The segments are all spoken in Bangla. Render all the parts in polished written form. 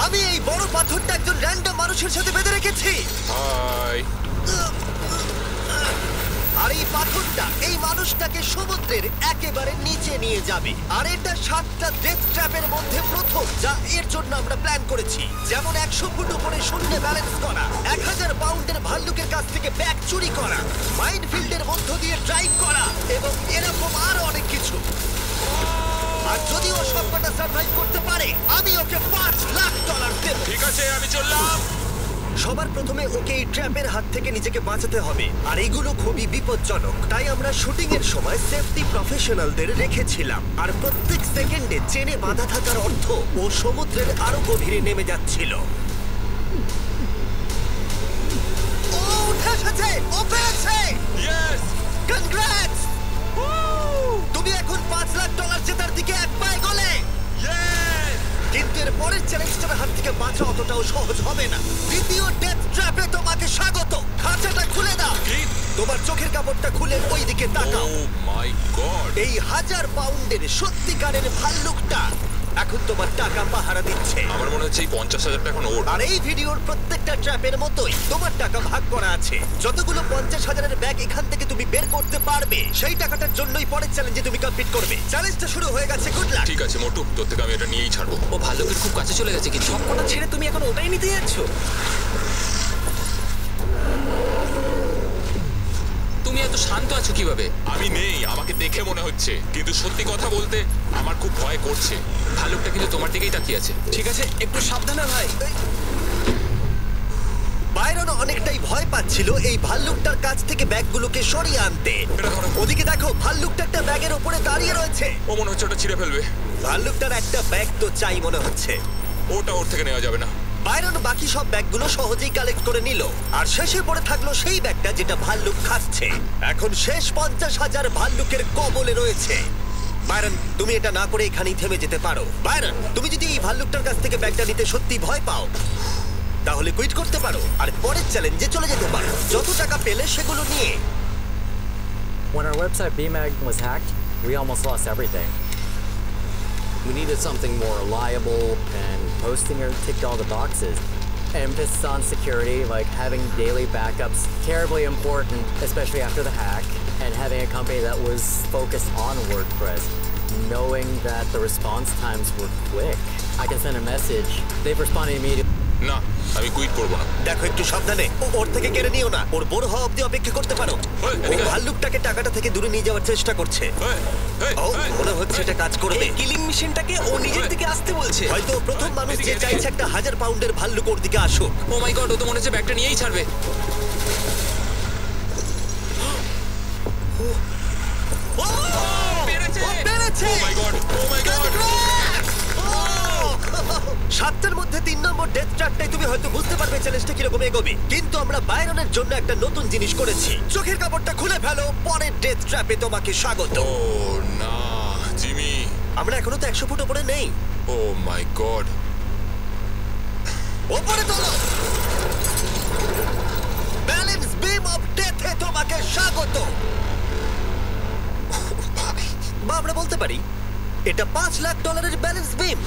আমি এই বড় পাথরটা একজন র্যান্ডম মানুষের সাথে বেঁধে রেখেছি। হাই। আর এই পাথরটা এই মানুষটাকে সমুদ্রের একেবারে নিচে নিয়ে যাবে। আর এটা 7টা ডেথ ট্র্যাপের মধ্যে প্রথম, যা এর জন্য আমরা প্ল্যান করেছি। যেমন 100 ফুট উপরে শূন্যে ব্যালেন্স করা, 1000 পাউন্ডের ভাল্লুকের কাছ থেকে ব্যাগ চুরি করা, মাইনফিল্ডের মধ্য দিয়ে ড্রাইভ করা এবং এরকম আরো অনেক কিছু। আর যদি ও সবকটা সার্ভাইভ করতে পারে, আমি ওকে $5 লাখ দেব। ঠিক আছে, আমি চললাম। সবার প্রথমে ওকে এই ট্র্যাপের হাত থেকে নিজেকে বাঁচাতে হবে, আর এগুলো খুবই বিপজ্জনক। তাই আমরা শুটিং এর সময় সেফটি প্রফেশনালদের রেখেছিলাম। আর প্রত্যেক সেকেন্ডে চেনে বাঁধা থাকার অর্থ ও সমুদ্রের আরো গভীরে নেমে যাচ্ছিল। ও উঠে এসেছে, ও পেরেছে। ইয়েস! কনগ্রাটস! তুমি এখন $5 লাখ জেতার দিকে এক পায়ে গলে। ইয়েস! কিন্তু এর পরের চ্যালেঞ্জটার হাত থেকে বাঁচা অতটাও সহজ হবে না। দ্বিতীয় ডেথ ট্র্যাপে তোমাকে স্বাগত। খাঁচাটা খুলে দাও। কি? তোমার চোখের কাপড়টা খুলে ওই দিকে তাকাও। ও মাই গড! এই 1000 পাউন্ডের সত্যিকারের ভাল্লুকটা এখন তোমার টাকা পাহারা দিচ্ছে। আমার মনে হচ্ছে এই 50,000টা এখন ওর। আর এই ভিডিওর প্রত্যেকটা ট্র্যাপের মতোই তোমার টাকা ভাগ করা আছে। যতগুলো 50,000-এর ব্যাগ এখান থেকে তুমি বের করতে পারবে, সেই টাকাটার জন্যই পরের চ্যালেঞ্জে তুমি কমপ্লিট করবে। চ্যালেঞ্জটা শুরু হয়ে গেছে, গুড লাক। ঠিক আছে মোটু, তোর থেকে আমি এটা নিয়েই ছাড়বো। ও ভাল্লুকের খুব কাছে চলে গেছে, কিন্তু সবকটা ছেড়ে তুমি এখন ওটাই নিতে যাচ্ছ? তুমি এত শান্ত আছো কিভাবে? আমি নেই, আমাকে দেখে মনে হচ্ছে, কিন্তু সত্যি কথা বলতে আমার খুব ভয় করছে। ভাল্লুকটা কিন্তু তোমার দিকেই তাকিয়ে আছে। ঠিক আছে, একটু সাবধানে ভাই। বাইরন অনেকটাই ভয় পাচ্ছিল এই ভাল্লুকটার কাছ থেকে ব্যাগগুলোকে সরিয়ে আনতে। এটা ধরো। ওদিকে দেখো, ভাল্লুকটা একটা ব্যাগের উপরে দাঁড়িয়ে রয়েছে। ও মনে হচ্ছে ওটা ছিঁড়ে ফেলবে। ভাল্লুকটার একটা ব্যাগ তো চাই মনে হচ্ছে। ওটা ওর থেকে নেওয়া যাবে না। বাইরন বাকি সব ব্যাগগুলো সহজেই কালেক্ট করে নিল, আর শেষে পড়ে থাকলো সেই ব্যাগটা যেটা ভাল্লুক খাচ্ছে। এখন শেষ 50,000 ভাল্লুকের কবলে রয়েছে। বাইরন, তুমি এটা না করে এখানেই থেমে যেতে পারো। বাইরন, তুমি যদি এই ভাল্লুকটার কাছ থেকে ব্যাগটা নিতে সত্যি ভয় পাও, তাহলে কুইট করতে পারো আর পরের চ্যালেঞ্জে চলে যেতে পারো। যত টাকা পেলে সেগুলো নিয়ে। When our website BMag was hacked, we almost lost everything. We needed something more reliable, and Hostinger ticked all the boxes. Emphasis on security, like having daily backups, terribly important, especially after the hack, and having a company that was focused on WordPress, knowing that the response times were quick. I can send a message, they've responded immediately. না, আমি কুইট করবো না। দেখো, একটু সাবধানে, ওর থেকে কেড়ে নিও না। ওর বড় হওয়া অব্দি অপেক্ষা করতে পারো। ওই, ও এদিকে। ভাল্লুকটাকে টাকাটা থেকে দূরে নিয়ে যাওয়ার চেষ্টা করছে। এই, এই, ও, এই। মনে হচ্ছে এটা কাজ করবে। এই কিলিং মেশিনটাকে ও নিজের দিকে আসতে বলছে। হয়তো ও প্রথম মানুষ যে এদিকে, চাইছে একটা 1000 পাউন্ডের ভাল্লুক ওর দিকে আসুক। ও মাই গড, ও তো মনে হচ্ছে ব্যাগটা নিয়েই ছাড়বে। ও, পেরেছে! ও পেরেছে! Oh my God! Oh my God! Congrats! ও! 7টার মধ্যে 3 নম্বর ডেথ ট্র্যাপটাই তুমি হয়তো বুঝতে পারবে চ্যালেঞ্জটা কিরকম এগোবে। কিন্তু আমরা বাইরনের জন্য একটা নতুন জিনিস করেছি। চোখের কাপড়টা খুলে ফেলো, পরের ডেথ ট্র্যাপে তোমাকে স্বাগত। ও না, জিমি। আমরা এখনো তো 100 ফুট উপরে নেই। ও মাই গড। ওপরে তোলো। ব্যালেন্স বিম অফ ডেথে তোমাকে স্বাগত। বা আমরা বলতে পারি এটা $5 লাখ ব্যালেন্স বিম।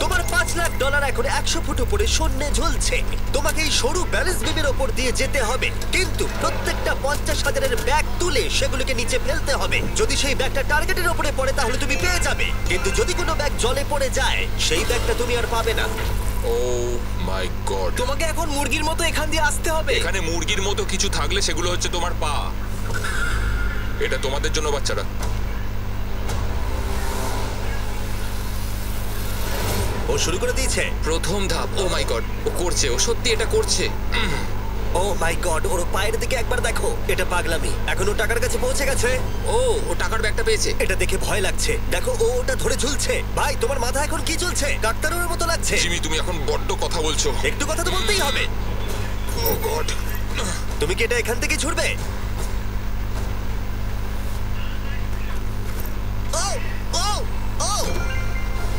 তোমার $5 লাখ এখন 100 ফুট উপরে শূন্যে ঝুলছে। তোমাকে এই সরু ব্যালেন্স বিমের ওপর দিয়ে যেতে হবে, কিন্তু প্রত্যেকটা 50,000-এর ব্যাগ তুলে সেগুলোকে নিচে ফেলতে হবে। যদি সেই ব্যাগটা টার্গেটের ওপরে পড়ে তাহলে তুমি পেয়ে যাবে, কিন্তু যদি কোনো ব্যাগ জলে পড়ে যায় সেই ব্যাগটা তুমি আর পাবে না। ও মাই গড। তোমাকে এখন মুরগির মতো এখান দিয়ে আসতে হবে। এখানে মুরগির মতো কিছু থাকলে সেগুলো হচ্ছে তোমার পা। এটা তোমাদের জন্য, বাচ্চারা। ও শুরু করে দিয়েছে। প্রথম ধাপ। ও মাই গড, ও করছে, ও সত্যি এটা করছে। ও মাই গড, ওর পায়ের দিকে একবার দেখো। এটা পাগলামি। এখন ও টাকার কাছে পৌঁছে গেছে। ও টাকার ব্যাগটা পেয়েছে। এটা দেখে ভয় লাগছে। দেখো, ও ওটা ধরে ঝুলছে। ভাই, তোমার মাথা এখন কি চলছে? ডাক্তারের মতো লাগছে। জিমি, তুমি এখন বড্ড কথা বলছো। একটু কথা তো বলতেই হবে। ও গড। তুমি কি এটা এখান থেকে ছুড়বে? ও ও ও,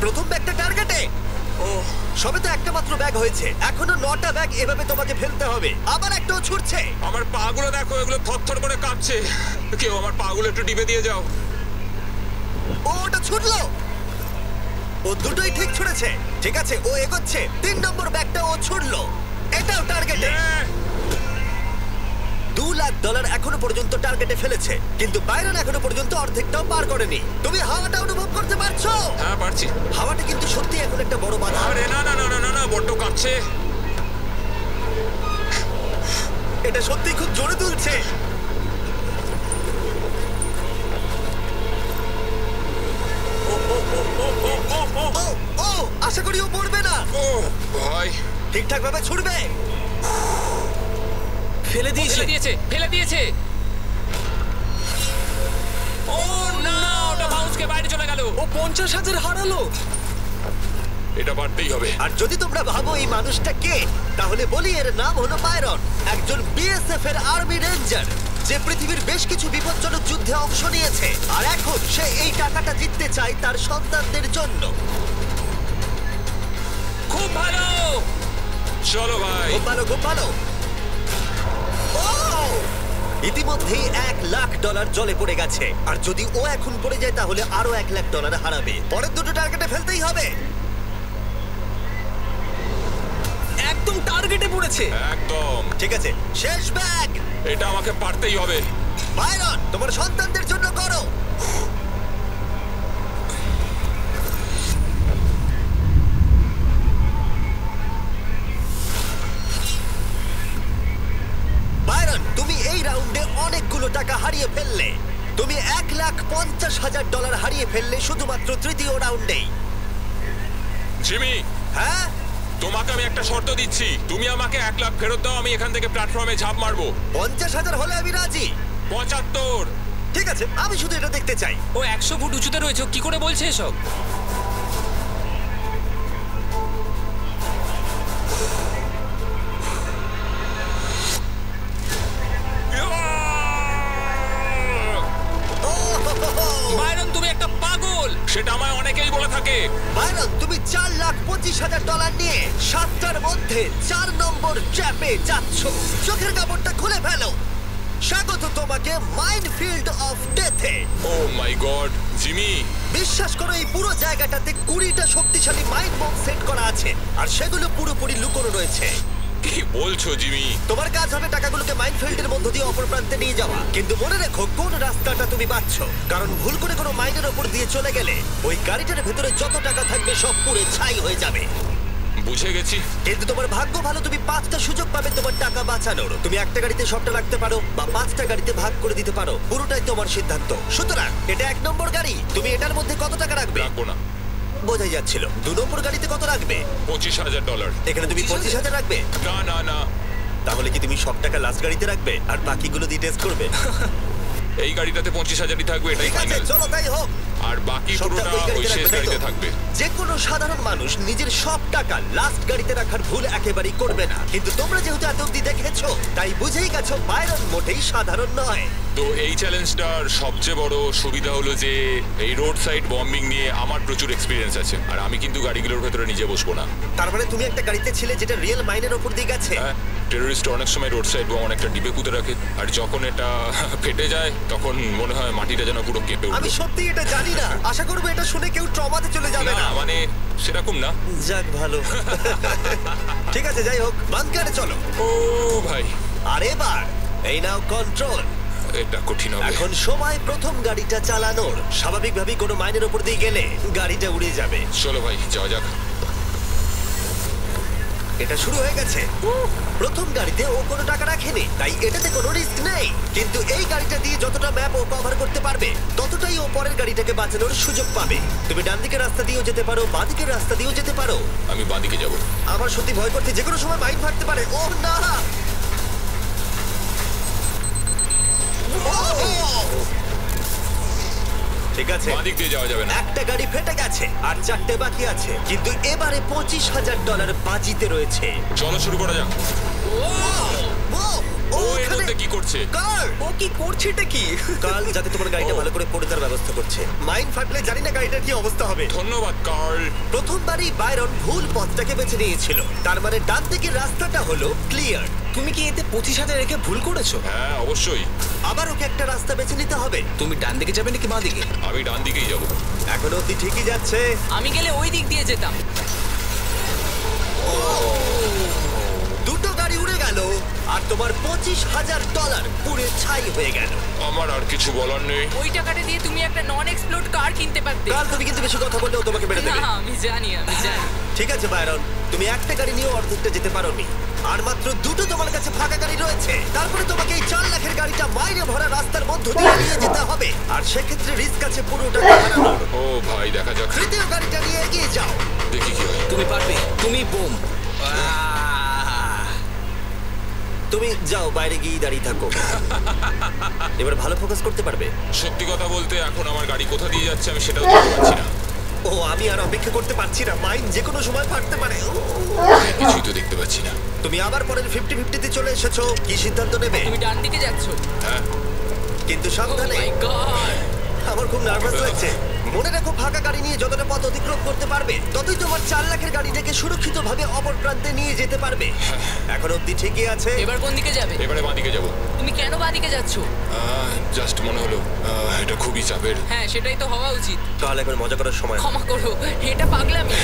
প্রথম ব্যাগটা টার্গেটে। ও সবে তো একটা মাত্র ব্যাগ হয়েছে, এখনো 9টা ব্যাগ এভাবে তোমাকে ফেলতে হবে। আবার একটাও ছুটছে। আমার পাগুলো দেখো, এগুলো থরথর করে কাঁপছে। কেউ আমার পাগুলো একটু ডিবে দিয়ে যাও। ও ওটা ছুটলো। ও দুটোই ঠিক ছুড়েছে। ঠিক আছে, ও এগোচ্ছে। 3 নম্বর ব্যাগটা ও ছুড়লো, এটাও টার্গেটে। $2,00,000 এখনো পর্যন্ত টার্গেটে ফেলেছে, কিন্তু বাইরন এখনো পর্যন্ত অর্ধেকটাও পার করেনি। তুমি হাওয়াটা অনুভব করতে পারছো? হ্যাঁ পারছি। হাওয়াটা কিন্তু সত্যি এখন একটা বড় বাধা। আরে না না না না না না, বড্ড কাঁপছে। এটা সত্যি খুব জোরে তুলছে। ও, ও, আশা করি ও পড়বে না। ও ভাই, ঠিকঠাক ভাবে ছুড়বে। ফেলে দিয়েছে। ফেলে দিয়েছে, ফেলে দিয়েছে। ও না, ওটা বাউন্সকে বাইরে চলে গেল। ও 50,000 হারালো। এটা পারতেই হবে। আর যদি তোমরা ভাবো এই মানুষটা কে, তাহলে বলি এর নাম হলো বাইরন, একজন বিএসএফ এর আর্মি রেঞ্জার, যে পৃথিবীর বেশ কিছু বিপজ্জনক যুদ্ধে অংশ নিয়েছে। আর এখন সে এই টাকাটা জিততে চায় তার সন্তানদের জন্য। খুব ভালো। চলো ভাই। খুব ভালো, খুব ভালো। ও! ইতিমধ্যেই $1,00,000 জলে পড়ে গেছে, আর যদি ও এখন পড়ে যায় তাহলে আরো $1,00,000 হারাবে। পরের দুটো টার্গেটে ফেলতেই হবে। একদম টার্গেটে পড়েছে। একদম। ঠিক আছে, শেষ ব্যাগ। এটা আমাকে পারতেই হবে। বাইরন, তোমার সন্তানদের জন্য করো। বাইরন, তুমি এই রাউন্ডে অনেকগুলো টাকা হারিয়ে ফেললে। তুমি $1,50,000 হারিয়ে ফেললে শুধুমাত্র তৃতীয় রাউন্ডেই। জিমি, হ্যাঁ, তোমাকে আমি একটা শর্ত দিচ্ছি। তুমি আমাকে 1,00,000 ফেরত দাও, আমি এখান থেকে প্ল্যাটফর্মে ঝাঁপ মারবো। 50,000 হলে আমি রাজি। 75। ঠিক আছে, আমি শুধু এটা দেখতে চাই। ও 100 ফুট উঁচুতে রয়েছে, ও কি করে বলছে এসব? ও হো হো হো। বাইরন, তুমি একটা পাগল। সেটা আমায় অনেকেই বলে থাকে। বাইরন, তুমি $4,25,000 নিয়ে 7টার মধ্যে 4 নম্বর ট্র্যাপে যাচ্ছ। চোখের কাপড়টা খুলে ফেলো। স্বাগত তোমাকে মাইনফিল্ড অফ ডেথে। Oh my god, Jimmy. বিশ্বাস করো, এই পুরো জায়গাটাতে 20টা শক্তিশালী মাইন্ড বম সেট করা আছে, আর সেগুলো পুরোপুরি লুকোনো রয়েছে। কি বলছো জিমি? তোমার কাজ হবে টাকাগুলোকে মাইনফিল্ডের মধ্য দিয়ে অপর প্রান্তে নিয়ে যাওয়া। কিন্তু মনে রেখো কোন রাস্তাটা তুমি পাচ্ছ, কারণ ভুল করে কোনো মাইনের ওপর দিয়ে চলে গেলে ওই গাড়িটার ভেতরে যত টাকা থাকবে সব পুড়ে ছাই হয়ে যাবে। বুঝে গেছি। কিন্তু তোমার ভাগ্য ভালো, তুমি 5টা সুযোগ পাবে তোমার টাকা বাঁচানোর। তুমি একটা গাড়িতে সবটা রাখতে পারো বা 5টা গাড়িতে ভাগ করে দিতে পারো, পুরোটাই তোমার সিদ্ধান্ত। সুতরাং এটা 1 নম্বর গাড়ি, তুমি এটার মধ্যে কত টাকা রাখবে? রাখবো না। বোঝাই যাচ্ছিল। 2 নম্বর গাড়িতে কত রাখবে? $25,000। এখানে তুমি 25,000 রাখবে। না না না, তাহলে কি তুমি সব টাকা লাস্ট গাড়িতে রাখবে আর বাকিগুলো দিয়ে টেস্ট করবে? এই গাড়িটাতে 25,000ই থাকবে, এটাই ঠিক আছে, ফাইনাল। চলো তাই হোক। আর বাকি সবটা পুরোটা ওই ওই গাড়িতে শেষ রাখবে, তাই গাড়িতে তো? থাকবে। যে কোনো সাধারণ মানুষ নিজের সব টাকা লাস্ট গাড়িতে রাখার ভুল একেবারেই করবে না, কিন্তু তোমরা যেহেতু এত অব্দি দেখেছো তাই বুঝেই গেছো বাইরন মোটেই সাধারণ নয়। তো এই চ্যালেঞ্জটার সবচেয়ে বড় সুবিধা হলো যে এই রোড সাইড বম্বিং নিয়ে আমার প্রচুর এক্সপিরিয়েন্স আছে, আর আমি কিন্তু গাড়িগুলোর ভেতরে নিজে বসবো না। তার মানে তুমি একটা গাড়িতে ছিলে যেটা রিয়েল মাইনের ওপর দিয়ে গেছে। হ্যাঁ, টেররিস্ট অনেক সময় রোড সাইড বম অনেকটা ডিবে পুঁতে রাখে, আর যখন এটা ফেটে যায় তখন মনে হয় মাটিটা যেন পুরো কেঁপে আমি উঠলো। সত্যি এটা জানি না, আশা করবো এটা শুনে কেউ ট্রমাতে চলে যাবে না না। মানে সেরকম না। যাক ভালো। ঠিক আছে, যাই হোক, বাংকারে চলো। ও ভাই, আর এবার এই নাও কন্ট্রোল। এটা কঠিন হবে। এখন সময় প্রথম গাড়িটা চালানোর। স্বাভাবিকভাবেই কোনো মাইনের ওপর দিয়ে গেলে গাড়িটা উড়ে যাবে। চলো ভাই, যাওয়া যাক। এটা শুরু হয়ে গেছে। প্রথম গাড়িতে ও কোনো টাকা রাখেনি, তাই এটাতে কোনো রিস্ক নেই। কিন্তু এই গাড়িটা দিয়ে যতটা ম্যাপ ও কভার করতে পারবে ততটাই ও পরের গাড়িটাকে বাঁচানোর সুযোগ পাবে। তুমি ডান দিকের রাস্তা দিয়েও যেতে পারো, বাঁ দিকের রাস্তা দিয়েও যেতে পারো। আমি বাঁদিকে যাব। আমার সত্যি ভয় করছে, যে কোনো সময় মাইন ফাটতে পারে। ও না! ঠিক আছে, বাঁদিক দিয়ে যাওয়া যাবে না। একটা গাড়ি ফেটে গেছে আর 4টে বাকি আছে, কিন্তু এবারে $25,000 বাজিতে রয়েছে। চলো শুরু করা যাক। ও! ও এর ওখানে- মধ্যে কি করছে? কার্ল, ও কি করছে এটা কি? কার্ল যাতে তোমার গাড়িটা ভালো করে পড়ে দেওয়ার ব্যবস্থা করছে। মাইন ফাটলে জানি না গাড়িটার কি অবস্থা হবে। ধন্যবাদ কার্ল। প্রথমবারই বাইরন ভুল পথটাকে বেছে নিয়েছিল, তার মানে ডান দিকের রাস্তাটা হলো ক্লিয়ার। তুমি কি এতে 25,000 রেখে ভুল করেছো? হ্যাঁ অবশ্যই, আবার ওকে একটা রাস্তা বেছে নিতে হবে। তুমি ডান দিকে যাবে নাকি বাঁ দিকে? আমি ডান দিকেই যাব। এখন অব্দি ঠিকই যাচ্ছে। আমি গেলে ওই দিক দিয়ে যেতাম। দুটো গাড়ি উড়ে গেল আর তোমার $25,000 পুড়ে ছাই হয়ে গেল। আমার আর কিছু বলার নেই। ওই টাকাটা দিয়ে তুমি একটা নন এক্সপ্লোড কার কিনতে পারতে। কাল তুমি কিন্তু বেশি কথা বললেও তোমাকে মেরে না দেবে। আমি জানি আমি জানি। ঠিক আছে বাইরন, তুমি একটা গাড়ি নিয়ে অর্ধেকটা যেতে পারোনি, আর মাত্র দুটো তোমার কাছে ফাঁকা গাড়ি রয়েছে। তারপরে তোমাকে এই 4 লাখের গাড়িটা মাইনে ভরা রাস্তার মধ্য দিয়ে নিয়ে যেতে হবে, আর সেক্ষেত্রে রিস্ক আছে পুরোটা হারানোর। ও ভাই দেখা যাক, তৃতীয় গাড়িটা নিয়ে এগিয়ে যাও। দেখি কি হয়। তুমি পারবে, তুমি বোম। তুমি যাও, বাইরে গিয়ে দাঁড়িয়ে থাকো। এবার ভালো ফোকাস করতে পারবে। সত্যি কথা বলতে এখন আমার গাড়ি কোথা দিয়ে যাচ্ছে আমি সেটাও দেখতে পাচ্ছি না। ও আমি আর অপেক্ষা করতে পারছি না, মাইন যে কোনো সময় ফাটতে পারে। কিছুই তো দেখতে পাচ্ছি না। তুমি আবার পরের 50-50 তে চলে এসেছো, কি সিদ্ধান্ত নেবে? তুমি ডান দিকে যাচ্ছ। হ্যাঁ কিন্তু ও সাবধানে। মাই গড। আমার খুব নার্ভাস লাগছে। মনে রাখো, ফাঁকা গাড়ি নিয়ে যতটা পথ অতিক্রম করতে পারবে ততই তোমার 4 লাখের গাড়িটাকে সুরক্ষিতভাবে অপর প্রান্তে নিয়ে যেতে পারবে। এখন অব্দি ঠিকই আছে। এবার কোন দিকে যাবে? এবারে বাঁ দিকে যাবো। তুমি কেন বাদিকে যাচ্ছ? জাস্ট মনে হলো এটা খুবই চাপের। হ্যাঁ সেটাই তো হওয়া উচিত। তাহলে এখন মজা করার সময়। ক্ষমা করো, এটা পাগলামি।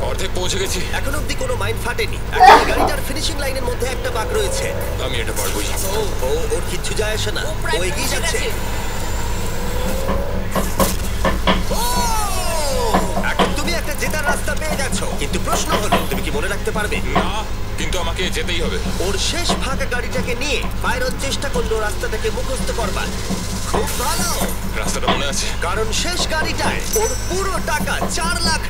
অর্ধেক পৌঁছে গেছি। এখন অব্দি কোনো মাইন ফাটেনি। এখন গাড়িটার ফিনিশিং লাইনের মধ্যে একটা বাঁক রয়েছে। আমি এটা পারবোই। ওর কিচ্ছু যায় আসে না, ও প্রায় ও এগিয়ে পৌঁছে যাচ্ছে। গেছে। ও! এখন তুমি একটা জেতার রাস্তা পেয়ে গেছো, কিন্তু প্রশ্ন হলো তুমি কি মনে রাখতে পারবে? না, কিন্তু আমাকে যেতেই হবে। ওর শেষ ফাঁকা গাড়িটাকে নিয়ে বাইরন চেষ্টা করলো রাস্তাটাকে মুখস্থ করবার। খুব ভালো, রাস্তাটা মনে আছে। কারণ শেষ গাড়িটায় ওর পুরো টাকা $4 লাখ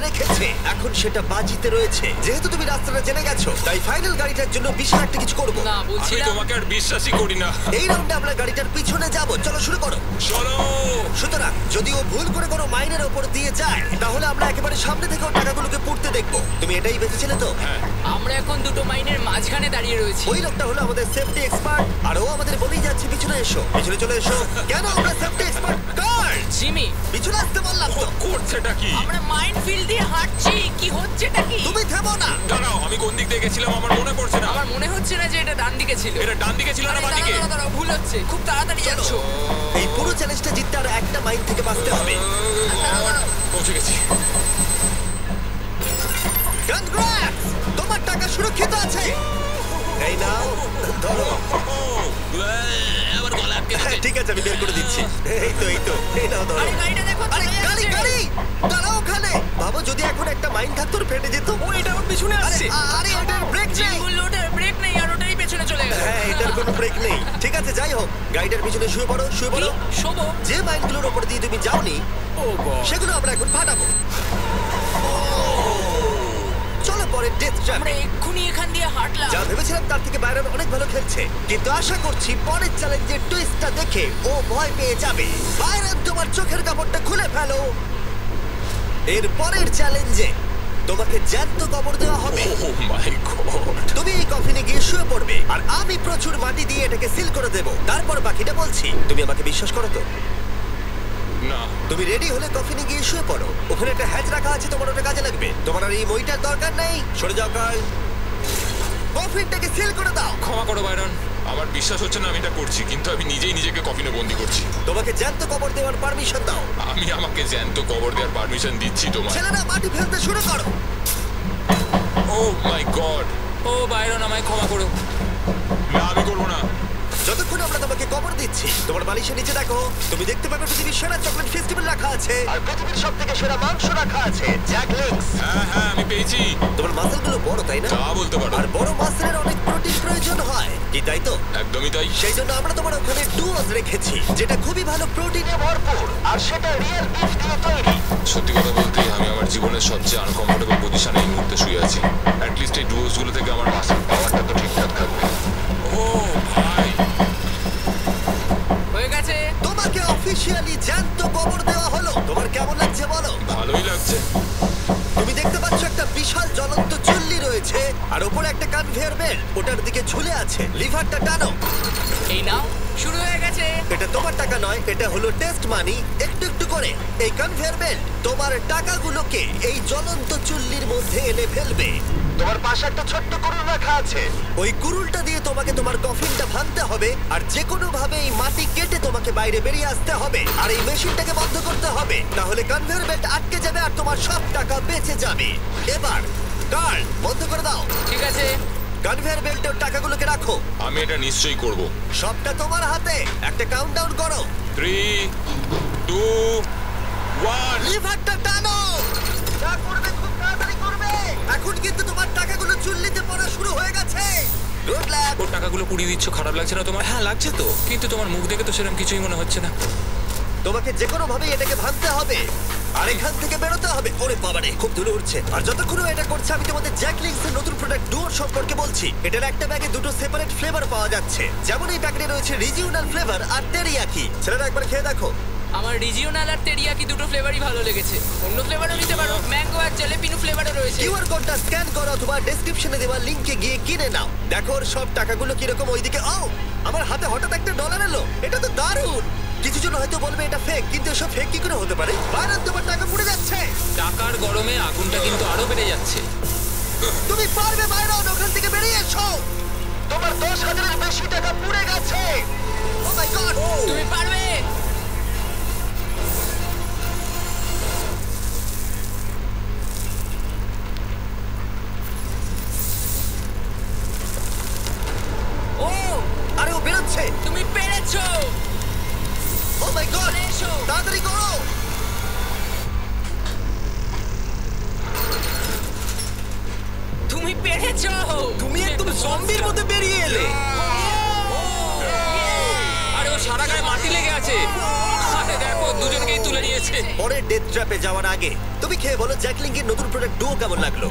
রেখেছে। এখন সেটা বাজিতে রয়েছে। যেহেতু তুমি রাস্তাটা জেনে গেছো, তাই ফাইনাল গাড়িটার জন্য বিশাল একটা কিছু করবো। না আমি বলছিলাম তোমাকে আর বিশ্বাসই করি না। এই রাউন্ডে আমরা গাড়িটার পিছনে যাব। চলো শুরু করো। চলো। সুতরাং যদি ও ভুল করে কোনো মাইনের ওপর দিয়ে যায়, তাহলে আমরা একেবারে সামনে থেকে ওর টাকাগুলোকে পুড়তে দেখবো। তুমি এটাই বেঁচেছিলে তো? হ্যাঁ আমরা এখন দুটো মাইনের মাঝখানে দাঁড়িয়ে রয়েছি। ওই লোকটা হলো আমাদের সেফটি এক্সপার্ট, আর ও আমাদের বলেই যাচ্ছে পিছনে এসো, পিছনে চলে এসো। কেন আমরা সেফটি এক্সপার্ট? কার জিমি, পিছনে আসতে বললাম ও তো। করছেটা কি? আমরা মাইন্ড ফিল্ড দিয়ে হাঁটছি, কি হচ্ছেটা কি? তুমি থেমো না। দাঁড়াও, আমি কোন দিক দিয়ে গেছিলাম আমার মনে পড়ছে না। আমার মনে হচ্ছে না যে এটা ডান দিকে ছিল। এটা ডান দিকে ছিল না আরে বাঁ দাঁড়াও, দিকে? দাঁড়াও, দাঁড়াও, ভুল হচ্ছে। খুব তাড়াতাড়ি যাচ্ছ। এই পুরো চ্যালেঞ্জটা জিততে আর একটা মাইন থেকে বাঁচতে হবে। পৌঁছে গেছি। কনগ্রাটস, তোমার টাকা সুরক্ষিত আছে। এই নাও, ধরো। আমার গলা আটকে হ্যাঁ, গেছে। ঠিক আছে, আমি বের করে দিচ্ছি। এই তো, এই তো, এই নাও ধরো। আরে গাড়িটা দেখো, আরে চলে গাড়ি, যাচ্ছে। গাড়ি, দাঁড়াও ওখানে। ভাবো যদি এখন একটা মাইন থাকতো, ওর ফেটে যেত। ও এটা ওর পিছনে আরে, আসছে। আরে এটার ব্রেক জিমি নেই। বললো ওটার ব্রেক নেই আর ওটাই পেছনে চলে গেল। হ্যাঁ, এটার কোনো ব্রেক নেই। ঠিক আছে, যাই হোক, গাড়িটার পিছনে শুয়ে পড়ো, শুয়ে কি? পড়ো। শোবো? যে মাইনগুলোর ওপর দিয়ে তুমি যাওনি, ও গড। সেগুলো আমরা এখন ফাটাবো। চলো পরে ডেথ ট্র্যাপ। আমরা এক্ষুনি এখান দিয়ে হাঁটলাম। যা ভেবেছিলাম তার থেকে বাইরন অনেক ভালো খেলছে, কিন্তু আশা করছি পরের চ্যালেঞ্জের টুইস্টটা দেখে ও ভয় পেয়ে যাবে। বাইরন, তোমার চোখের কাপড়টা খুলে ফেলো। এর পরের চ্যালেঞ্জে তোমাকে জ্যান্ত কবর দেওয়া হবে। ও মাই গড। তুমি এই কফিনে গিয়ে শুয়ে পড়বে, আর আমি প্রচুর মাটি দিয়ে এটাকে সিল করে দেবো। তারপর বাকিটা বলছি। তুমি আমাকে বিশ্বাস করো তো? না, তুমি রেডি হলে কফিনে গিয়ে শুয়ে পড়ো। ওখানে একটা হ্যাচ রাখা আছে, তোমার ওটা কাজে লাগবে। তোমার আর এই মইটার দরকার নেই। সরে যাও কাল। কফিনটাকে সিল করে দাও। ক্ষমা করো বাইরন। আমার বিশ্বাস হচ্ছে না আমি এটা করছি, কিন্তু আমি নিজেই নিজেকে কফিনে বন্দি করছি। তোমাকে জ্যান্ত কবর দেওয়ার পারমিশন দাও। আমি আমাকে জ্যান্ত কবর দেওয়ার পারমিশন দিচ্ছি তোমায়। ছেলেরা মাটি ফেলতে শুরু করো। ও মাই গড। ও বাইরন, আমায় ক্ষমা করো। না, আমি করবো না। যতক্ষণ আমরা তোমাকে কবর দিচ্ছি, তোমার বালিশের নিচে দেখো। তুমি দেখতে পাবে পৃথিবীর সেরা চকলেট ফেস্টিভ্যাল রাখা আছে, আর পৃথিবীর সবথেকে সেরা মাংস রাখা আছে, জ্যাক লিংস। হ্যাঁ হ্যাঁ, আমি পেয়েছি। তোমার মাসেলগুলো বড়, তাই না? তা বলতে পারো। আর বড় মাসেলের অনেক প্রোটিন প্রয়োজন হয়, কি তাই তো? একদমই তাই। সেই জন্য আমরা তোমার ওখানে ডুওস রেখেছি, যেটা খুবই ভালো প্রোটিনে ভরপুর, আর সেটা রিয়েল বিফ দিয়ে তৈরি। সত্যি কথা বলতে আমি আমার জীবনের সবচেয়ে আনকমফোর্টেবল পজিশনে এই মুহূর্তে শুয়ে আছি। অ্যাটলিস্ট এই ডুয়োসগুলো থেকে আমার মাসেল পাওয়ারটা তো ঠিকঠাক থাকবে। ও ভাই, হয়ে গেছে। তোমাকে অফিসিয়ালি জ্যান্ত কবর দেওয়া হলো। তোমার কেমন লাগছে বলো? ভালোই লাগছে। তুমি দেখতে পাচ্ছ একটা বিশাল জ্বলন্ত চুল্লি রয়েছে, আর আর ওপরে একটা কনভেয়ার বেল্ট ওটার দিকে ঝুলে আছে। লিভারটা টানো। এই নাও, শুরু হয়ে গেছে। এটা তোমার টাকা নয়, এটা হলো টেস্ট মানি। একটু একটু করে এই কনভেয়ার বেল্ট তোমার টাকাগুলোকে এই জ্বলন্ত চুল্লির মধ্যে এনে ফেলবে। তোমার পাশে একটা ছোট্ট কুড়ুল রাখা আছে। ওই কুড়ুলটা দিয়ে তোমাকে তোমার কফিনটা ভাঙতে হবে, আর যে কোনো ভাবে এই মাটি কেটে তোমাকে বাইরে বেরিয়ে আসতে হবে, আর এই মেশিনটাকে বন্ধ করতে হবে। তাহলে কনভেয়ার বেল্ট আটকে যাবে আর তোমার সব টাকা বেঁচে যাবে। এবার কার্ল বন্ধ করে দাও। ঠিক আছে। কনভেয়ার বেল্টের টাকাগুলোকে রাখো। আমি এটা নিশ্চয়ই করব। সবটা তোমার হাতে। একটা কাউন্টডাউন করো। 3, 2, 1। লিভারটা টানো। যা করবে খুব তাড়াতাড়ি করবে। এখন কিন্তু তোমার টাকাগুলো চুল্লিতে পড়া শুরু হয়ে গেছে। Good luck. ওর টাকাগুলো পুড়িয়ে দিচ্ছ, খারাপ লাগছে না তোমার? হ্যাঁ লাগছে তো। কিন্তু তোমার মুখ দেখে তো সেরকম কিছুই মনে হচ্ছে না। তোমাকে যে কোনো ভাবে এটাকে ভাঙতে হবে আর এখান থেকে বেরোতে হবে। ওরে বাবারে, খুব দূরে উঠছে। আর যতক্ষণ ও এটা করছে আমি তোমাদের জ্যাক লিংসের নতুন প্রোডাক্ট ডুয়োর সম্পর্কে বলছি। এটার একটা ব্যাগে দুটো সেপারেট ফ্লেভার পাওয়া যাচ্ছে। যেমন এই প্যাকেটে রয়েছে রিজিওনাল ফ্লেভার আর টেরিয়াকি। ছেলেরা একবার খেয়ে দেখো। আমার রিজিওনাল আর তেরিয়াকি দুটো ফ্লেভারই ভালো লেগেছে। অন্য ফ্লেভারও নিতে পারো, ম্যাঙ্গো আর জ্যালাপিনো ফ্লেভারও রয়েছে। কিউআর কোডটা স্ক্যান করো অথবা ডেসক্রিপশনে দেওয়া লিংকে গিয়ে কিনে নাও। দেখো ওর সব টাকাগুলো কিরকম। ওইদিকে ও আমার হাতে হঠাৎ একটা ডলার এলো। এটা তো দারুণ। কিছু জন হয়তো বলবে এটা ফেক, কিন্তু এসব ফেক কি করে হতে পারে? বাইরে তোমার টাকা পুড়ে যাচ্ছে। টাকার গরমে আগুনটা কিন্তু আরো বেড়ে যাচ্ছে। তুমি পারবে বাইরে, ওখান থেকে বেরিয়ে এসো। তোমার 10,000-এর বেশি টাকা পুড়ে গেছে। ও মাই গড। তুমি পারবে। ও, আরে ও বেরোচ্ছে। তুমি পেরেছো। ও মাই গড, চলে এসো। তাড়াতাড়ি করো। তুমি পেরেছো। তুমি একদম জম্বির মধ্যে বেরিয়ে এলে। আরে ও সারা গায়ে মাটি লেগে আছে। আরে দেখো, দুজনকেই তুলে নিয়েছে। পরের ডেথ ট্র্যাপে যাওয়ার আগে তুমি খেয়ে বলো জ্যাকলিংকের নতুন প্রোডাক্ট ডুও কেমন লাগলো?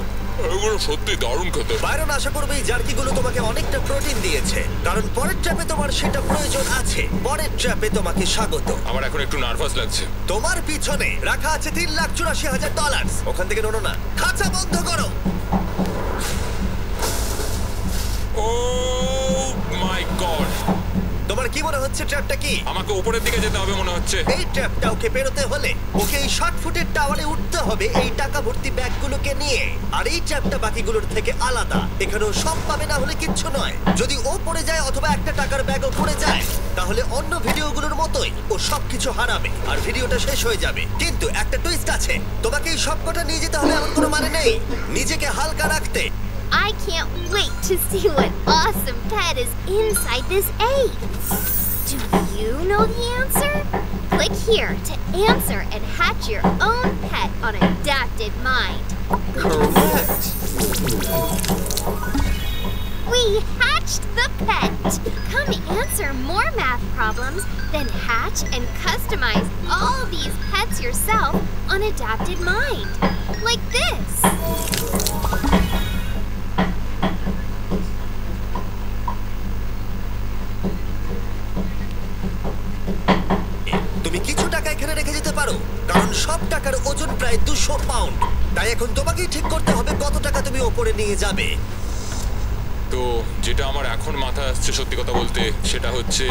এগুলো সত্যি দারুণ খেতে। বাইরন আশা করবে এই জার্কিগুলো তোমাকে অনেকটা প্রোটিন দিয়েছে, কারণ পরের ট্র্যাপে তোমার সেটা প্রয়োজন আছে। পরের ট্র্যাপে তোমাকে স্বাগত। আমার এখন একটু নার্ভাস লাগছে। তোমার পিছনে রাখা আছে $3,84,000। ওখান থেকে নড়ো না। খাঁচা বন্ধ করো। ও মাই গড, তোমার কি মনে হচ্ছে ট্র্যাপটা কি? আমাকে উপরের দিকে যেতে হবে মনে হচ্ছে। এই ট্র্যাপটা ওকে পেরোতে হলে ওকে এই 60 ফুটের টাওয়ারে উঠতে হবে এই টাকা ভর্তি ব্যাগগুলোকে নিয়ে। আর এই ট্র্যাপটা বাকিগুলোর থেকে আলাদা। এখানেও সব পাবে না হলে কিচ্ছু নয়। যদি ও পড়ে যায় অথবা একটা টাকার ব্যাগও পড়ে যায়, তাহলে অন্য ভিডিওগুলোর মতোই ও সবকিছু হারাবে আর ভিডিওটা শেষ হয়ে যাবে। কিন্তু একটা টুইস্ট আছে, তোমাকে এই সবকটা নিয়ে যেতে হবে এমন কোনো মানে নেই। নিজেকে হালকা রাখতে I can't wait to see what awesome pet is inside this egg. Do you know the answer? Click here to answer and hatch your own pet on Adapted Mind. Correct. We hatched the pet. Come answer more math problems, then hatch and customize all these pets yourself on Adapted Mind. Like this. তুমি কিছু টাকা এখানে রেখে যেতে পারো, কারণ সব টাকার ওজন প্রায় 200 পাউন্ড। তাই এখন তোমাকেই ঠিক করতে হবে কত টাকা তুমি ওপরে নিয়ে যাবে। তো যেটা আমার এখন মাথায় আসছে সত্যি কথা বলতে, সেটা হচ্ছে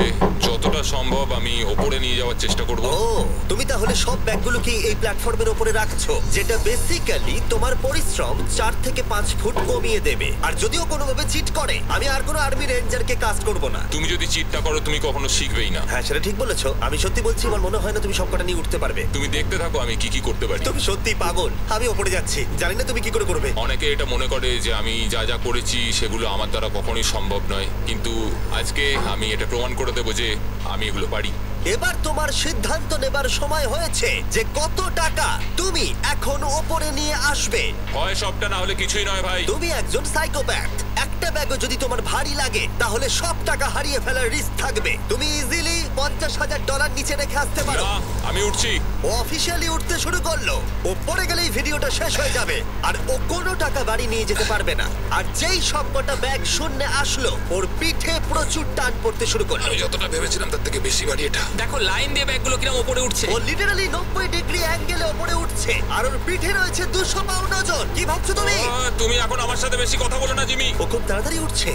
যতটা সম্ভব আমি ওপরে নিয়ে যাওয়ার চেষ্টা করব। ও, তুমি তাহলে সব ব্যাগগুলোকে এই প্ল্যাটফর্মের উপরে রাখছো, যেটা বেসিক্যালি তোমার পরিশ্রম 4 থেকে 5 ফুট কমিয়ে দেবে। আর যদিও কোনোভাবে চিট করে, আমি আর কোনো আর্মি রেঞ্জারকে কাস্ট করব না। তুমি যদি চিটটা করো তুমি কখনো শিখবেই না। হ্যাঁ, সেটা ঠিক বলেছো। আমি সত্যি বলছি, আমার মনে হয় না তুমি সবকটা নিয়ে উঠতে পারবে। তুমি দেখতে থাকো আমি কি কি করতে পারি। তুমি সত্যি পাগল। আমি ওপরে যাচ্ছি, জানি না তুমি কি করে করবে। অনেকে এটা মনে করে যে আমি যা যা করেছি সেগুলো আমার দ্বারা কখনোই সম্ভব নয়, কিন্তু আজকে আমি এটা প্রমাণ করে দেবো যে আমি এগুলো পারি। এবার তোমার সিদ্ধান্ত নেবার সময় হয়েছে যে কত টাকা তুমি এখন ওপরে নিয়ে আসবে। হয় সবটা না হলে কিছুই নয় ভাই। তুমি একজন সাইকোপ্যাথ। একটা একটা ব্যাগও যদি তোমার ভারী লাগে তাহলে সব টাকা হারিয়ে ফেলার রিস্ক থাকবে। তুমি ইজিলি $50,000 নিচে রেখে আসতে পারো। না আমি উঠছি। ও অফিসিয়ালি উঠতে শুরু করলো। ও পড়ে গেলেই ভিডিওটা শেষ হয়ে যাবে আর ও কোনো টাকা বাড়ি নিয়ে যেতে পারবে না। আর যেই সবকটা ব্যাগ শূন্যে আসলো ওর পিঠে প্রচুর টান পড়তে শুরু করলো। আমি যতটা ভেবেছিলাম তার থেকে বেশি বাড়ি এটা। দেখো লাইন দিয়ে ব্যাগগুলো কিরকম উপরে উঠছে। ও লিটারালি 90 ডিগ্রি অ্যাঙ্গেলে উপরে উঠছে আর ওর পিঠে রয়েছে 200 পাউন্ড ওজন। কি ভাবছো তুমি? তুমি এখন আমার সাথে বেশি কথা বলো না জিমি। ও খুব তাড়াতাড়ি উঠছে।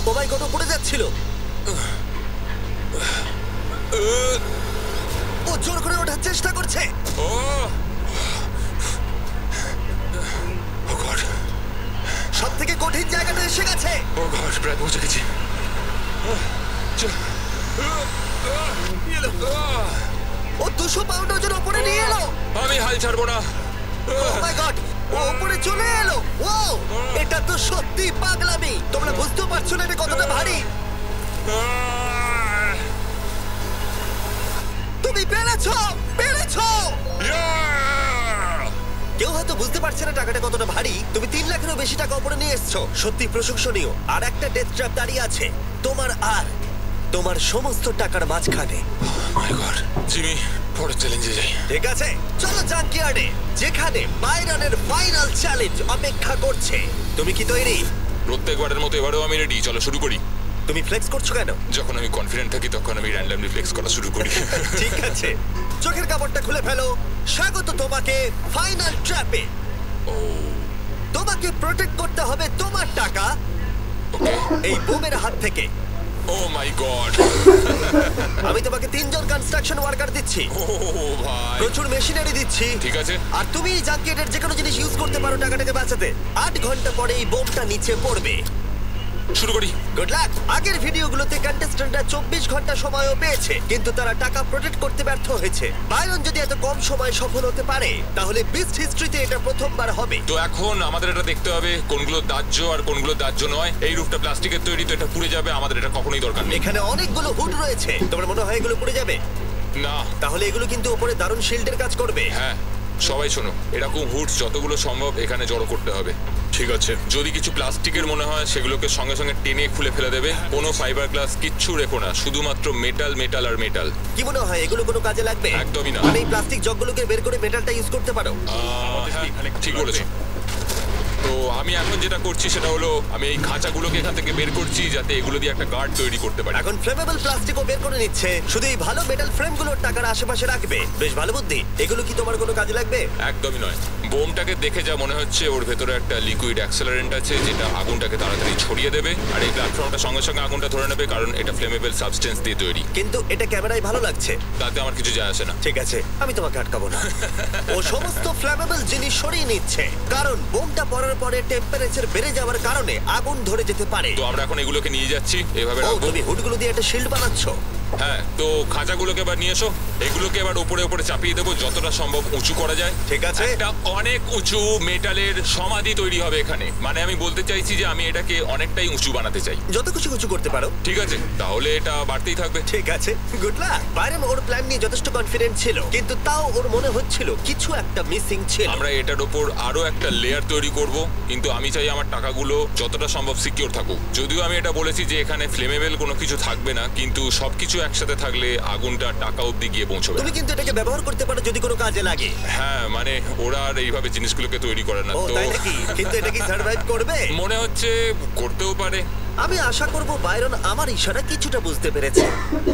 ও ভাই কত পড়ে যাচ্ছিল। ও জোর করে ওঠার চেষ্টা করছে। ও গড, সব থেকে কঠিন জায়গাটা এসে গেছে। ও গড, প্রায় পৌঁছে গেছি। ও 200 পাউন্ড ওজন উপরে নিয়ে এলো। আমি হাল ছাড়বো না। ও মাই গড, ও উপরে চলে এলো। ওয়াও, এটা তো সত্যি পাগলামি। তোমরা বুঝতে পারছো না এটা কতটা ভারী। তুমি পেরেছো, পেরেছো। কেউ হয়তো বুঝতে পারছে না টাকাটা কতটা ভারী। তুমি 3 লাখেরও বেশি টাকা উপরে নিয়ে এসছো, সত্যি প্রশংসনীয়। আর একটা ডেথ ট্র্যাপ দাঁড়িয়ে আছে তোমার আর তোমার সমস্ত টাকার মাঝখানে। মাই গড, জিমি পরের চ্যালেঞ্জে যাই। ঠিক আছে, চলো জাঙ্কিয়ার্ডে, যেখানে বাইরনের ফাইনাল চ্যালেঞ্জ অপেক্ষা করছে। তুমি কি তৈরি? প্রত্যেকবারের মতো এবারেও আমি রেডি। চলো শুরু করি। তুমি ফ্লেক্স করছো কেন? যখন আমি কনফিডেন্ট থাকি তখন আমি র্যান্ডমলি ফ্লেক্স করা শুরু করি। ঠিক আছে, চোখের কাপড়টা খুলে ফেলো। স্বাগত তোমাকে ফাইনাল ট্র্যাপে। ও তোমাকে প্রোটেক্ট করতে হবে তোমার টাকা ওকে। এই বোমের হাত থেকে। ও মাই গড। আমি তোমাকে 3 জন কনস্ট্রাকশন ওয়ার্কার দিচ্ছি, ও ভাই, প্রচুর মেশিনারি দিচ্ছি। ঠিক আছে। আর তুমি এই জাঙ্কিয়ার্ডের যে কোনো জিনিস ইউজ করতে পারো টাকাটাকে বাঁচাতে। 8 ঘন্টা পরে এই বোমটা নিচে পড়বে। শুরু করি। Good luck. আগের ভিডিওগুলোতে কন্টেস্ট্যান্টরা 24 ঘন্টা সময়ও পেয়েছে, কিন্তু তারা টাকা প্রোটেক্ট করতে ব্যর্থ হয়েছে। বাইরন যদি এত কম সময় সফল হতে পারে তাহলে বিস্ট হিস্ট্রিতে এটা প্রথমবার হবে। তো এখন আমাদের এটা দেখতে হবে কোনগুলো দাহ্য আর কোনগুলো দাহ্য নয়। এই রূপটা প্লাস্টিকের তৈরি, তো এটা পুড়ে যাবে। আমাদের এটা কখনোই দরকার নেই। এখানে অনেকগুলো হুড রয়েছে, তোমার মনে হয় এগুলো পড়ে যাবে? না। তাহলে এগুলো কিন্তু উপরে দারুণ শিল্ডের কাজ করবে। হ্যাঁ, সবাই শোনো, এরকম হুডস যতগুলো সম্ভব এখানে জড়ো করতে হবে। ঠিক আছে। যদি কিছু প্লাস্টিকের মনে হয় সেগুলোকে সঙ্গে সঙ্গে টেনে খুলে ফেলে দেবে। কোনো ফাইবার গ্লাস কিচ্ছু রেখো না, শুধুমাত্র মেটাল, মেটাল আর মেটাল। কি মনে হয় এগুলো কোনো কাজে লাগবে? একদমই না। মানে এই প্লাস্টিক জগগুলোকে বের করে মেটালটা ইউজ করতে পারো। হ্যাঁ, ঠিক বলেছো। তো আমি এখন যেটা করছি সেটা হলো আমি এই খাঁচাগুলোকে এখান থেকে বের করছি যাতে এগুলো দিয়ে একটা গার্ড তৈরি করতে পারি। এখন ফ্লেমেবল প্লাস্টিকও বের করে নিচ্ছে, শুধু এই ভালো মেটাল ফ্রেমগুলোর টাকার আশেপাশে রাখবে। বেশ ভালো বুদ্ধি। এগুলো কি তোমার কোনো কাজে লাগবে? একদমই নয়। বোমটাকে দেখে যা মনে হচ্ছে ওর ভেতরে একটা লিকুইড অ্যাক্সেলারেন্ট আছে যেটা আগুনটাকে তাড়াতাড়ি ছড়িয়ে দেবে, আর এই প্ল্যাটফর্মটা সঙ্গে সঙ্গে আগুনটা ধরে নেবে কারণ এটা ফ্লেমেবল সাবস্টেন্স দিয়ে তৈরি। কিন্তু এটা ক্যামেরায় ভালো লাগছে। তাতে আমার কিছু যায় আসে না। ঠিক আছে, আমি তোমাকে আটকাবো না। ও সমস্ত ফ্লেমেবল জিনিস সরিয়ে নিচ্ছে কারণ বোমটা পড়ার পরে টেম্পারেচার বেড়ে যাওয়ার কারণে আগুন ধরে যেতে পারে। তো আমরা এখন এগুলোকে নিয়ে যাচ্ছি, এভাবে ও, রাখবো। তুমি হুডগুলো দিয়ে একটা শিল্ড বানাচ্ছো? হ্যাঁ, তো খাঁচাগুলোকে এবার নিয়ে এসো। এগুলোকে এবার উপরে উপরে চাপিয়ে দেবো, যতটা সম্ভব উঁচু করা যায়। ঠিক আছে। একটা অনেক উঁচু মেটালের সমাধি তৈরি হবে এখানে। মানে আমি বলতে চাইছি যে আমি এটাকে অনেকটাই উঁচু বানাতে চাই। যত কিছু কিছু করতে পারো। ঠিক আছে, তাহলে এটা বাড়তেই থাকবে। ঠিক আছে, গুড লাক। বাইরন ওর প্ল্যান নিয়ে যথেষ্ট কনফিডেন্ট ছিল, কিন্তু তাও ওর মনে হচ্ছিল কিছু একটা মিসিং ছিল। আমরা এটার উপর আরো একটা লেয়ার তৈরি করব, কিন্তু আমি চাই আমার টাকাগুলো যতটা সম্ভব সিকিউর থাকুক। যদিও আমি এটা বলেছি যে এখানে ফ্লেমেবল কোনো কিছু থাকবে না, কিন্তু সবকিছু একসাথে থাকলে আগুনটা টাকা অবধি গিয়ে পৌঁছবে। তুমি কিন্তু এটাকে ব্যবহার করতে পারো যদি কোনো কাজে লাগে। হ্যাঁ, মানে ওরা আর এইভাবে জিনিসগুলোকে তৈরি করে না। ও তো তাই নাকি? কিন্তু এটা কি সার্ভাইভ করবে? মনে হচ্ছে করতেও পারে। আমি আশা করব বাইরন আমার ইশারা কিছুটা বুঝতে পেরেছে,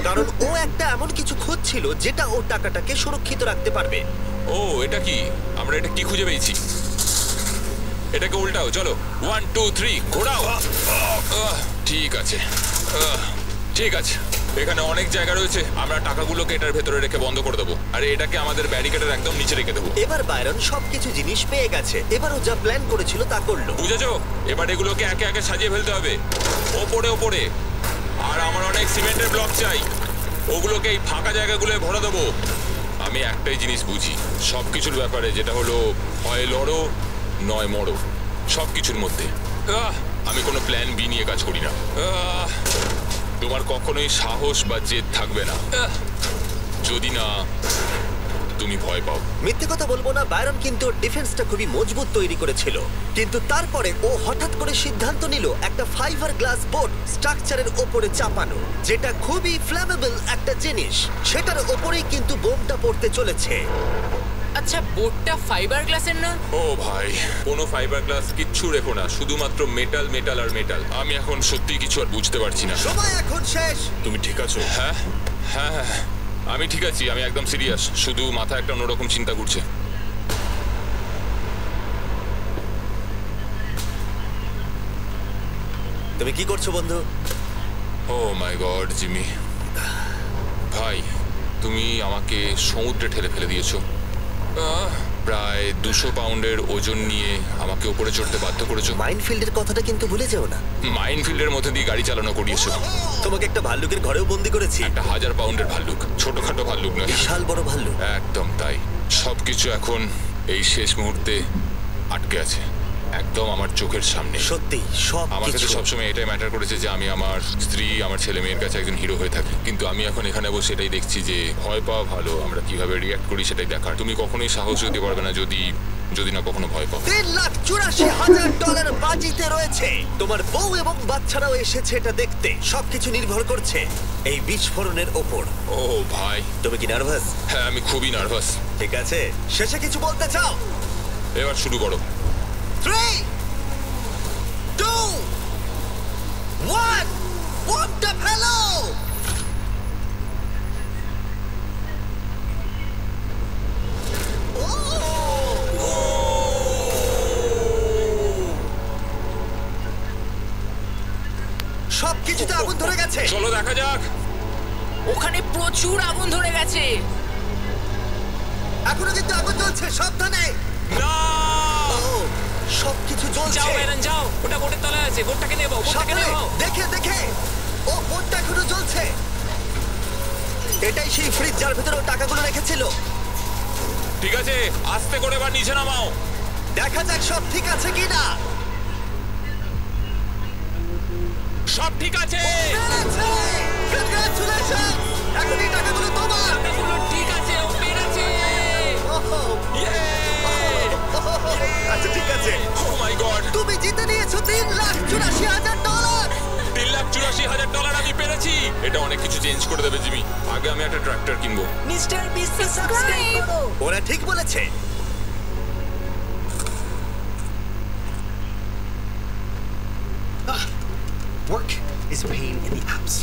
কারণ ও একটা এমন কিছু খুঁজছিল যেটা ওর টাকাটাকে সুরক্ষিত রাখতে পারবে। ও, এটা কি? আমরা এটা কি খুঁজে পেয়েছি? এটাকে উল্টাও, চলো। 1 2 3 ঘোরাও। ঠিক আছে, ঠিক আছে। এখানে অনেক জায়গা রয়েছে, আমরা টাকাগুলোকে এটার ভেতরে রেখে বন্ধ করে দেবো, আর এটাকে আমাদের ব্যারিকেডের একদম নিচে রেখে দেবো। এবার বাইরন সবকিছু জিনিস পেয়ে গেছে। এবার ও যা প্ল্যান করেছিল তা করলো। বুঝেছো? এবার এগুলোকে একে একে সাজিয়ে ফেলতে হবে, ওপরে ওপরে। আর আমার অনেক সিমেন্টের ব্লক চাই, ওগুলোকে এই ফাঁকা জায়গাগুলোয় ভরে দেবো। আমি একটাই জিনিস বুঝি সব কিছুর ব্যাপারে, যেটা হলো হয় লড়ো নয় মরো, সব কিছুর মধ্যে। আমি কোনো প্ল্যান বি নিয়ে কাজ করি না। তোমার কখনোই সাহস বা জেদ থাকবে না যদি না তুমি ভয় পাও। মিথ্যে কথা বলবো না, বায়রন কিন্তু ডিফেন্সটা খুবই মজবুত তৈরি করেছিল, কিন্তু তারপরে ও হঠাৎ করে সিদ্ধান্ত নিল একটা ফাইবার গ্লাস বোর্ড স্ট্রাকচারের ওপরে চাপানো, যেটা খুবই ফ্ল্যামেবল একটা জিনিস। সেটার ওপরেই কিন্তু বোমটা পড়তে চলেছে। আচ্ছা, বোর্ডটা ফাইবার গ্লাসের না? ও ভাই, কোনো ফাইবার গ্লাস কিচ্ছু রেখো না, শুধুমাত্র মেটাল মেটাল আর মেটাল। আমি এখন সত্যি কিছু আর বুঝতে পারছি না। সময় এখন শেষ। তুমি ঠিক আছো? হ্যাঁ হ্যাঁ হ্যাঁ, আমি ঠিক আছি, আমি একদম সিরিয়াস, শুধু মাথায় একটা অন্যরকম চিন্তা ঘুরছে। তুমি কি করছো বন্ধু? ও মাই গড জিমি, ভাই তুমি আমাকে সমুদ্রে ঠেলে ফেলে দিয়েছো। প্রায় 200 পাউন্ডের ওজন নিয়ে আমাকে উপরে চড়তে বাধ্য করেছো। মাইনফিল্ডের কথাটা কিন্তু ভুলে যেও না। মাইনফিল্ডের মধ্যে দিয়ে গাড়ি চালানো করিয়েছো। তোমাকে একটা ভাল্লুকের ঘরেও বন্দি করেছি। একটা 1000 পাউন্ডের ভাল্লুক, ছোটখাটো ভাল্লুক নয়, বিশাল বড় ভাল্লুক। একদম তাই। সবকিছু এখন এই শেষ মুহূর্তে আটকে আছে, একদম আমার চোখের সামনে। সত্যি সব আমার কাছে কিছু। সবসময় এটাই ম্যাটার করেছে যে আমি আমার স্ত্রী, আমার ছেলে মেয়ের কাছে একজন হিরো হয়ে থাকি। কিন্তু আমি এখন এখানে বসে এটাই দেখছি যে ভয় পাওয়া ভালো, আমরা কিভাবে রিয়াক্ট করি সেটাই দেখার। তুমি কখনোই সাহস দিতে পারবে না যদি না কখনো ভয় পাও। $3,84,000 বাজিতে রয়েছে। তোমার বউ এবং বাচ্চারাও এসেছে এটা দেখতে। সবকিছু নির্ভর করছে এই বিস্ফোরণের ওপর। ও ভাই, তুমি কি নার্ভাস? হ্যাঁ আমি খুবই নার্ভাস। ঠিক আছে, শেষে কিছু বলতে চাও? এবার শুরু করো। 3, 2, 1, বোমটা ফেলো! সবকিছুতে আগুন ধরে গেছে। চলো দেখা যাক। ওখানে প্রচুর আগুন ধরে গেছে। এখনো কিন্তু আগুন জ্বলছে, সাবধানে। না, ও, সবকিছু যাও জ্বলছে। ব্যারন যাও, ওটা বোটের তলায় আছে, বোটটাকে নেবো, বোটটাকে সাবধানে, নেবো। দেখে দেখে। ও, বোটটা এখনো জ্বলছে। এটাই সেই ফ্রিজ যার ভিতরে ও টাকাগুলো রেখেছিল। ঠিক আছে, আস্তে করে এবার নিচে নামাও। দেখা যাক সব ঠিক আছে কিনা। সব ঠিক আছে। পেরেছে! Congratulations! এখন এই টাকাগুলো তোমার। টাকাগুলো ঠিক আছে, ও পেরেছে। ওহো, আচ্ছা ঠিক আছে। ও মাই গড, তুমি জিতে নিয়েছো $3,84,000। $3,84,000 আমি পেরেছি। এটা অনেক কিছু চেঞ্জ করে দেবে জিমি। আগে আমি একটা ট্রাক্টর কিনবো। মিস্টার বিস্টকে সাবস্ক্রাইব করো। ওরা ঠিক বলেছে। Work is pain in the abs.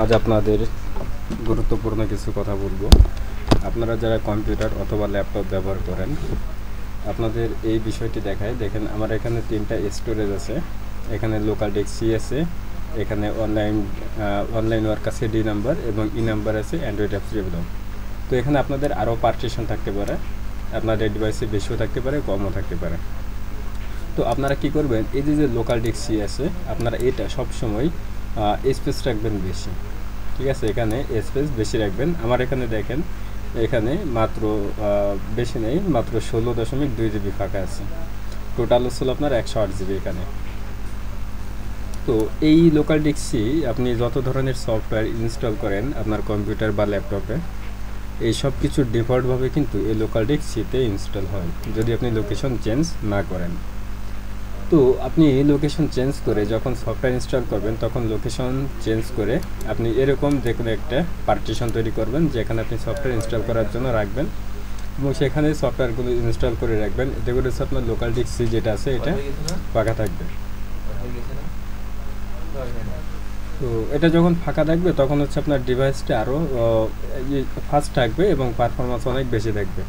আজ আপনাদের গুরুত্বপূর্ণ কিছু কথা বলবো। আপনারা যারা কম্পিউটার অথবা ল্যাপটপ ব্যবহার করেন, আপনাদের এই বিষয়টি দেখায়। দেখেন আমার এখানে 3টা স্টোরেজ আছে। এখানে লোকাল ডিস্ক সি আছে, এখানে অনলাইন ওয়ার্ক আছে ডি নাম্বার, এবং ই নাম্বার আছে অ্যান্ড্রয়েড অ্যাপস ডেভেলপ। তো এখানে আপনাদের আরও পার্টিশন থাকতে পারে, আপনাদের ডিভাইসে বেশিও থাকতে পারে, কমও থাকতে পারে। তো আপনারা কি করবেন, এই যে লোকাল ডিস্ক সি আছে, আপনারা এটা সবসময় স্পেস রাখবেন বেশি। ঠিক আছে, এখানে স্পেস বেশি রাখবেন। আমার এখানে দেখেন, এখানে মাত্র বেশি নেই, মাত্র 16.2 GB ফাঁকা আছে। টোটাল হচ্ছিল আপনার 108 GB এখানে। তো এই লোকাল ডিস্ক সি আপনি যত ধরনের সফটওয়্যার ইনস্টল করেন আপনার কম্পিউটার বা ল্যাপটপে, এই সব কিছু ডিফল্টভাবে কিন্তু এই লোকাল ডিস্ক সিতে ইনস্টল হয়, যদি আপনি লোকেশন চেঞ্জ না করেন। তো আপনি লোকেশন চেঞ্জ করে যখন সফটওয়্যার ইনস্টল করবেন, তখন লোকেশন চেঞ্জ করে আপনি এরকম যে কোনো একটা পার্টিশন তৈরি করবেন, যেখানে আপনি সফটওয়্যার ইনস্টল করার জন্য রাখবেন, এবং সেখানে সফটওয়্যারগুলো ইনস্টল করে রাখবেন। এতে করে হচ্ছে আপনার লোকাল ডিস্ক সি যেটা আছে এটা ফাঁকা থাকবে। তো এটা যখন ফাঁকা থাকবে তখন হচ্ছে আপনার ডিভাইসটা আরও ফাস্ট থাকবে এবং পারফরমেন্স অনেক বেশি থাকবে।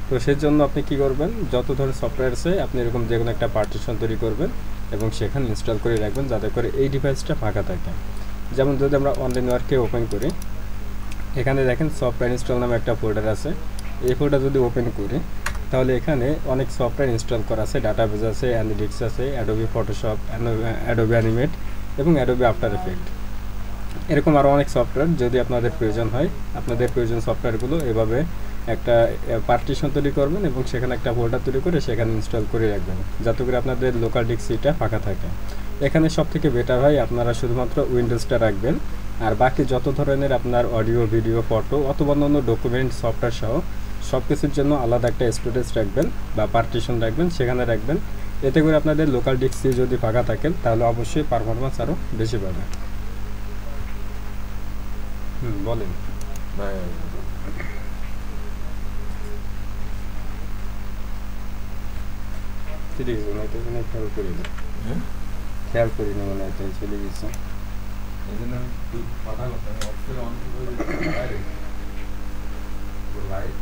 তো সেই জন্য আপনি কি করবেন, যত ধরনের সফটওয়্যার আছে আপনি এরকম যে কোনো একটা পার্টিশন তৈরি করবেন এবং সেখানে ইনস্টল করে রাখবেন, যাতে করে এই ডিভাইসটা ফাঁকা থাকে। যেমন যদি আমরা অনলাইন ওয়ার্কে ওপেন করি, এখানে দেখেন সফটওয়্যার ইনস্টল নামে একটা ফোল্ডার আছে। এই ফোল্ডার যদি ওপেন করি, তাহলে এখানে অনেক সফটওয়্যার ইনস্টল করা আছে, ডাটাবেজ আছে, অ্যানালিটিক্স আছে, অ্যাডোবি ফটোশপ, অ্যাডোবি অ্যানিমেট এবং অ্যাডোবি আফটার এফেক্ট। এরকম আরও অনেক সফটওয়্যার যদি আপনাদের প্রয়োজন হয়, আপনাদের প্রয়োজন সফটওয়্যারগুলো এভাবে একটা পার্টিশন তৈরি করবেন এবং সেখানে একটা ফোল্ডার তৈরি করে সেখানে ইনস্টল করে রাখবেন, যাতে করে আপনাদের লোকাল ডিস্ক সিটা ফাঁকা থাকে। এখানে সব থেকে বেটার হয় আপনারা শুধুমাত্র উইন্ডোজটা রাখবেন, আর বাকি যত ধরনের আপনার অডিও, ভিডিও, ফটো অথবা অন্যান্য ডকুমেন্ট, সফটওয়্যার সহ সব কিছুর জন্য আলাদা একটা স্টোরেজ রাখবেন বা পার্টিশন রাখবেন, সেখানে রাখবেন। এতে করে আপনাদের লোকাল ডিস্ক সি যদি ফাঁকা থাকেন তাহলে অবশ্যই পারফরমেন্স আরও বেশি পাবে। বলেন ভাই ঠিক আছে, মনে হয় এখানে খেয়াল করি না, খেয়াল করি না, মনে হয় তাই চলে গেছে। এই জন্য তুই কথা করতে অফ করে অন করে লাইট